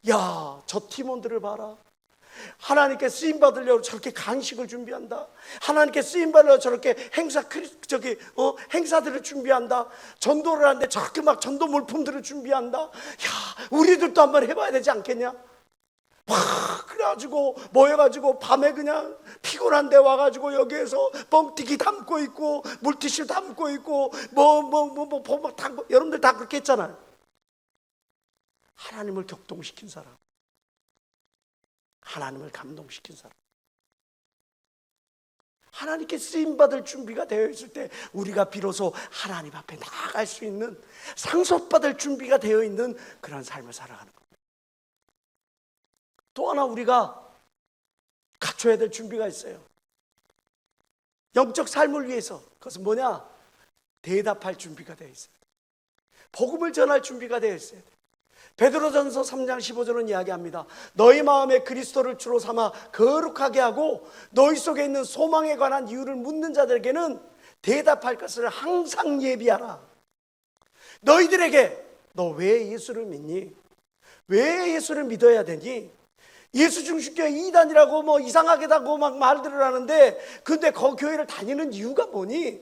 [SPEAKER 1] 야, 저 팀원들을 봐라. 하나님께 쓰임 받으려고 저렇게 간식을 준비한다. 하나님께 쓰임 받으려고 저렇게 행사들을 준비한다. 전도를 하는데 저렇게 막 전도 물품들을 준비한다. 야, 우리들도 한번 해봐야 되지 않겠냐? 그래가지고 모여가지고 밤에 그냥 피곤한데 와가지고 여기에서 뻥튀기 담고 있고 물티슈 담고 있고 막 담고, 여러분들 다 그렇게 했잖아요. 하나님을 격동시킨 사람, 하나님을 감동시킨 사람, 하나님께 쓰임받을 준비가 되어 있을 때 우리가 비로소 하나님 앞에 나아갈 수 있는, 상속받을 준비가 되어 있는 그런 삶을 살아가는 겁니다. 또 하나 우리가 갖춰야 될 준비가 있어요. 영적 삶을 위해서. 그것은 뭐냐? 대답할 준비가 되어 있어요. 복음을 전할 준비가 되어 있어요. 베드로전서 3장 15절은 이야기합니다. 너희 마음에 그리스도를 주로 삼아 거룩하게 하고 너희 속에 있는 소망에 관한 이유를 묻는 자들에게는 대답할 것을 항상 예비하라. 너희들에게 너 왜 예수를 믿니? 왜 예수를 믿어야 되니? 예수 중심교회 이단이라고 이상하게다고 막 말들을 하는데, 근데 그 교회를 다니는 이유가 뭐니?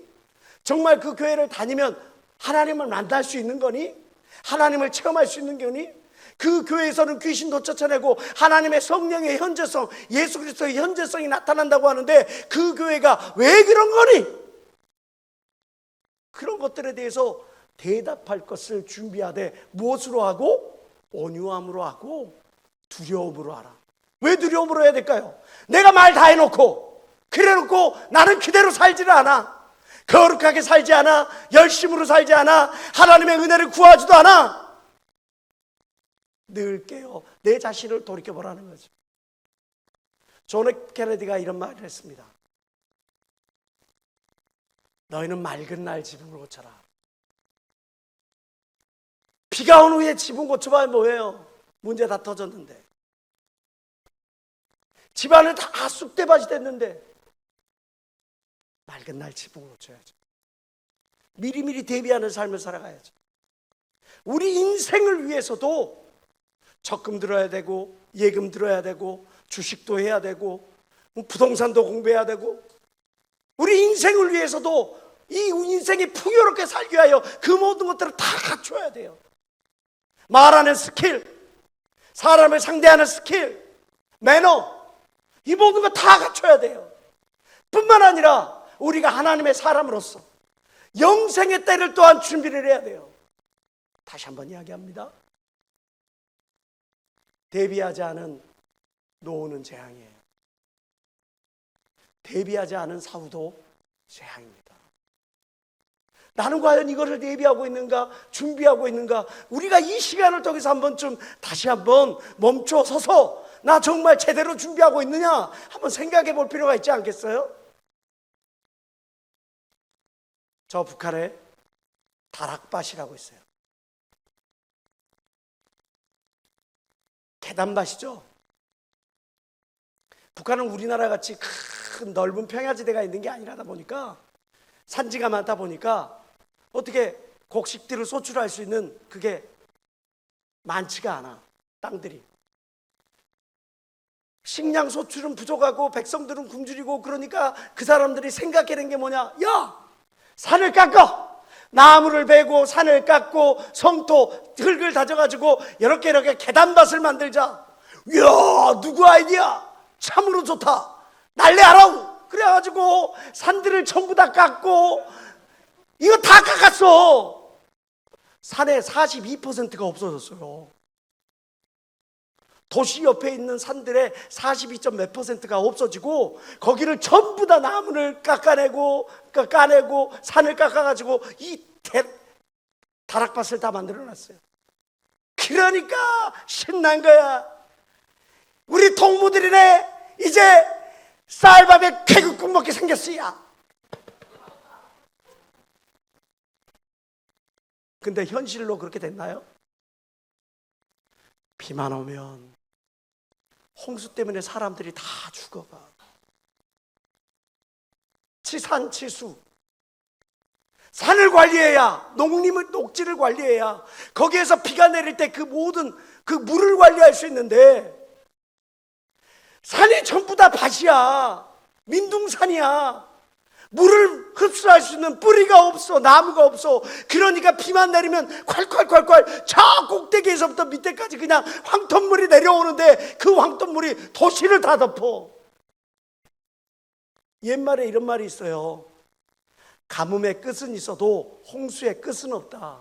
[SPEAKER 1] 정말 그 교회를 다니면 하나님을 만날 수 있는 거니? 하나님을 체험할 수 있는 거니? 그 교회에서는 귀신도 쫓아내고 하나님의 성령의 현재성, 예수 그리스도의 현재성이 나타난다고 하는데, 그 교회가 왜 그런 거니? 그런 것들에 대해서 대답할 것을 준비하되 무엇으로 하고? 온유함으로 하고 두려움으로 하라. 왜 두려움으로 해야 될까요? 내가 말 다 해놓고 그래놓고 나는 그대로 살지를 않아. 거룩하게 살지 않아. 열심으로 살지 않아. 하나님의 은혜를 구하지도 않아. 늘 깨어 내 자신을 돌이켜보라는 거죠. 존 F 케네디가 이런 말을 했습니다. 너희는 맑은 날 지붕을 고쳐라. 비가 온 후에 지붕 고쳐봐야 뭐예요? 문제 다 터졌는데, 집안을 다 쑥대밭이 됐는데, 맑은 날 지붕을 고쳐야죠. 미리미리 대비하는 삶을 살아가야죠. 우리 인생을 위해서도 적금 들어야 되고 예금 들어야 되고 주식도 해야 되고 부동산도 공부해야 되고, 우리 인생을 위해서도 이 인생이 풍요롭게 살기 위하여 그 모든 것들을 다 갖춰야 돼요. 말하는 스킬, 사람을 상대하는 스킬, 매너, 이 모든 거 다 갖춰야 돼요. 뿐만 아니라 우리가 하나님의 사람으로서 영생의 때를 또한 준비를 해야 돼요. 다시 한번 이야기합니다. 대비하지 않은 노후는 재앙이에요. 대비하지 않은 사후도 재앙입니다. 나는 과연 이거를 대비하고 있는가, 준비하고 있는가? 우리가 이 시간을 통해서 한 번쯤 다시 한번 멈춰 서서 나 정말 제대로 준비하고 있느냐 한번 생각해 볼 필요가 있지 않겠어요? 저 북한에 다락밭이라고 있어요. 계단밭이죠. 북한은 우리나라 같이 큰 넓은 평야지대가 있는 게 아니라다 보니까, 산지가 많다 보니까 어떻게 곡식들을 소출할 수 있는 그게 많지가 않아. 땅들이 식량 소출은 부족하고 백성들은 굶주리고, 그러니까 그 사람들이 생각해낸 게 뭐냐? 야, 산을 깎아, 나무를 베고 산을 깎고 성토 흙을 다져가지고 이렇게 계단밭을 만들자. 이야, 누구 아이디어? 참으로 좋다. 날래하라고. 그래가지고 산들을 전부 다 깎고, 이거 다 깎았어. 산의 42%가 없어졌어요. 도시 옆에 있는 산들의 42점 몇 %가 없어지고, 거기를 전부 다 나무를 까내고 산을 깎아가지고 이 다락밭을 다 만들어놨어요. 그러니까 신난 거야. 우리 동무들이네 이제 쌀밥에 개국국 먹게 생겼어요. 근데 현실로 그렇게 됐나요? 비만 오면 홍수 때문에 사람들이 다 죽어가. 치산치수. 산을 관리해야, 녹지를 관리해야, 거기에서 비가 내릴 때 그 모든 그 물을 관리할 수 있는데, 산이 전부 다 밭이야. 민둥산이야. 물을 흡수할 수 있는 뿌리가 없어, 나무가 없어. 그러니까 비만 내리면 콸콸콸콸 저 꼭대기에서부터 밑에까지 그냥 황토물이 내려오는데 그 황토물이 도시를 다 덮어. 옛말에 이런 말이 있어요. 가뭄의 끝은 있어도 홍수의 끝은 없다.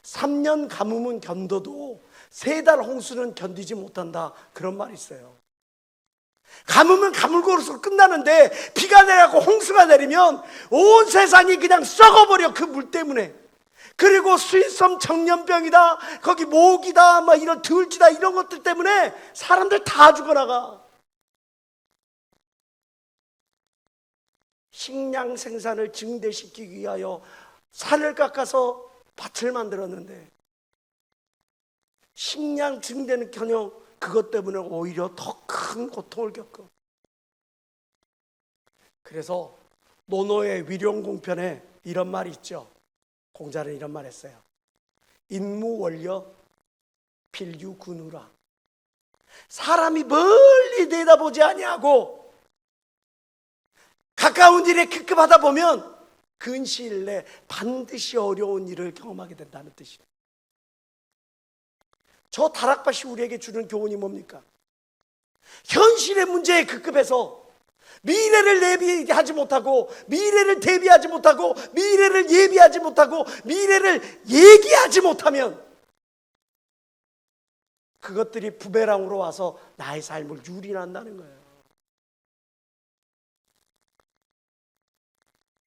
[SPEAKER 1] 3년 가뭄은 견뎌도 3달 홍수는 견디지 못한다. 그런 말이 있어요. 가뭄은 가물고루서 끝나는데 비가 내리고 홍수가 내리면 온 세상이 그냥 썩어버려. 그 물 때문에. 그리고 수인섬 청년병이다, 거기 모기다, 막 이런 들쥐다, 이런 것들 때문에 사람들 다 죽어나가. 식량 생산을 증대시키기 위하여 산을 깎아서 밭을 만들었는데 식량 증대는 커녕 그것 때문에 오히려 더 큰 고통을 겪어. 그래서 노노의 위령공편에 이런 말이 있죠. 공자는 이런 말 했어요. 인무원려 필유근우라. 사람이 멀리 내다보지 아니하고 가까운 일에 급급하다 보면 근시일 내 반드시 어려운 일을 경험하게 된다는 뜻이에요. 저 다락밭이 우리에게 주는 교훈이 뭡니까? 현실의 문제에 급급해서 미래를 대비하지 못하고, 미래를 대비하지 못하고, 미래를 예비하지 못하고, 미래를 얘기하지 못하면 그것들이 부메랑으로 와서 나의 삶을 유린한다는 거예요.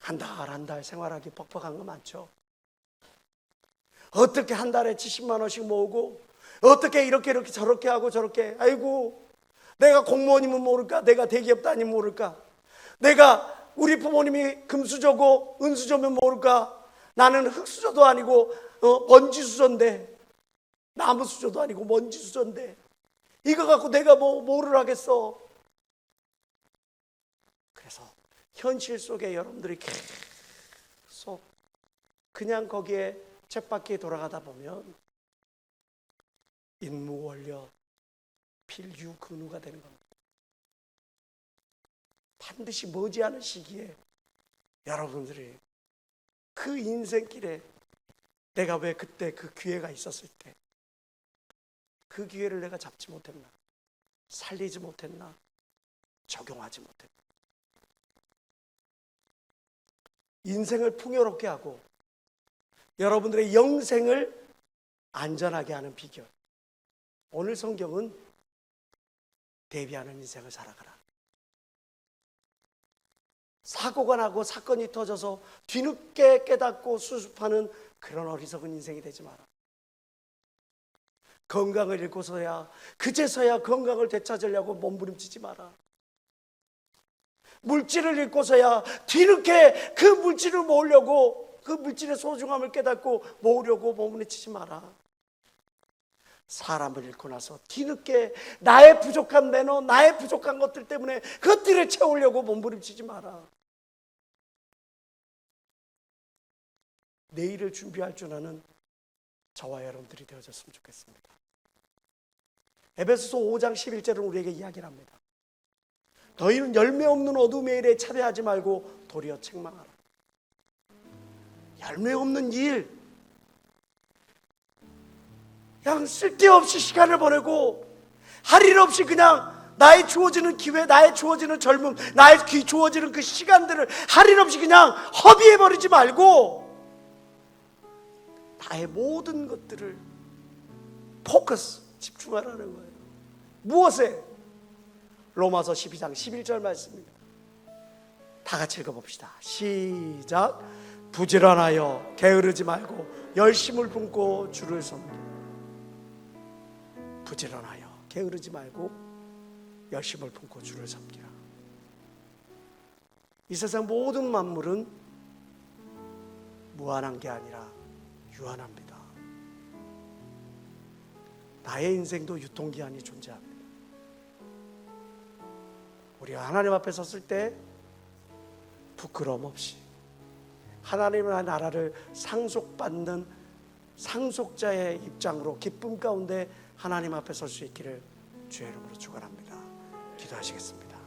[SPEAKER 1] 한 달 생활하기 뻑뻑한 거 많죠. 어떻게 한 달에 70만 원씩 모으고, 어떻게 이렇게 저렇게 하고 저렇게, 아이고 내가 공무원이면 모를까, 내가 대기업 다니면 모를까, 내가 우리 부모님이 금수저고 은수저면 모를까, 나는 흙수저도 아니고 먼지수저인데, 나무수저도 아니고 먼지수저인데 이거 갖고 내가 뭐를 하겠어. 그래서 현실 속에 여러분들이 계속 그냥 거기에 쳇바퀴에 돌아가다 보면 인무원려 필유근우가 되는 겁니다. 반드시 머지않은 시기에 여러분들이 그 인생길에 내가 왜 그때 그 기회가 있었을 때 그 기회를 내가 잡지 못했나, 살리지 못했나, 적용하지 못했나. 인생을 풍요롭게 하고 여러분들의 영생을 안전하게 하는 비결, 오늘 성경은 대비하는 인생을 살아가라. 사고가 나고 사건이 터져서 뒤늦게 깨닫고 수습하는 그런 어리석은 인생이 되지 마라. 건강을 잃고서야, 그제서야 건강을 되찾으려고 몸부림치지 마라. 물질을 잃고서야 뒤늦게 그 물질을 모으려고, 그 물질의 소중함을 깨닫고 모으려고 몸부림치지 마라. 사람을 잃고 나서 뒤늦게 나의 부족한 매너, 나의 부족한 것들 때문에 그것들을 채우려고 몸부림치지 마라. 내일을 준비할 줄 아는 저와 여러분들이 되어졌으면 좋겠습니다. 에베소서 5장 11절은 우리에게 이야기를 합니다. 너희는 열매 없는 어둠의 일에 차별하지 말고 도리어 책망하라. 열매 없는 일, 그냥 쓸데없이 시간을 보내고 할 일 없이 그냥 나의 주어지는 기회, 나의 주어지는 젊음, 나의 주어지는 그 시간들을 할 일 없이 그냥 허비해버리지 말고 나의 모든 것들을 포커스, 집중하라는 거예요. 무엇에? 로마서 12장 11절 말씀입니다. 다 같이 읽어봅시다. 시작. 부지런하여 게으르지 말고 열심을 품고 주를 섬기라. 부지런하여 게으르지 말고 열심을 품고 주를 섬기라. 이 세상 모든 만물은 무한한 게 아니라 유한합니다. 나의 인생도 유통기한이 존재합니다. 우리가 하나님 앞에 섰을 때 부끄러움 없이 하나님의 나라를 상속받는 상속자의 입장으로 기쁨 가운데 하나님 앞에 설 수 있기를 주의 이름으로 축원합니다. 기도하시겠습니다.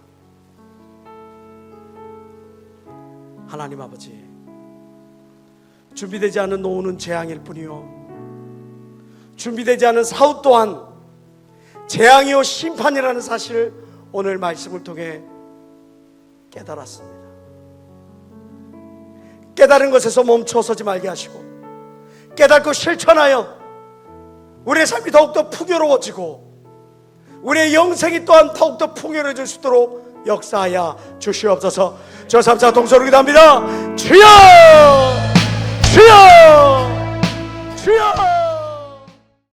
[SPEAKER 1] 하나님 아버지, 준비되지 않은 노후는 재앙일 뿐이요, 준비되지 않은 사후 또한 재앙이요 심판이라는 사실을 오늘 말씀을 통해 깨달았습니다. 깨달은 것에서 멈춰서지 말게 하시고 깨닫고 실천하여 우리의 삶이 더욱더 풍요로워지고 우리의 영생이 또한 더욱더 풍요로워질 수 있도록 역사하여 주시옵소서. 저 삼사 동서로 기도합니다. 주여! 주여! 주여!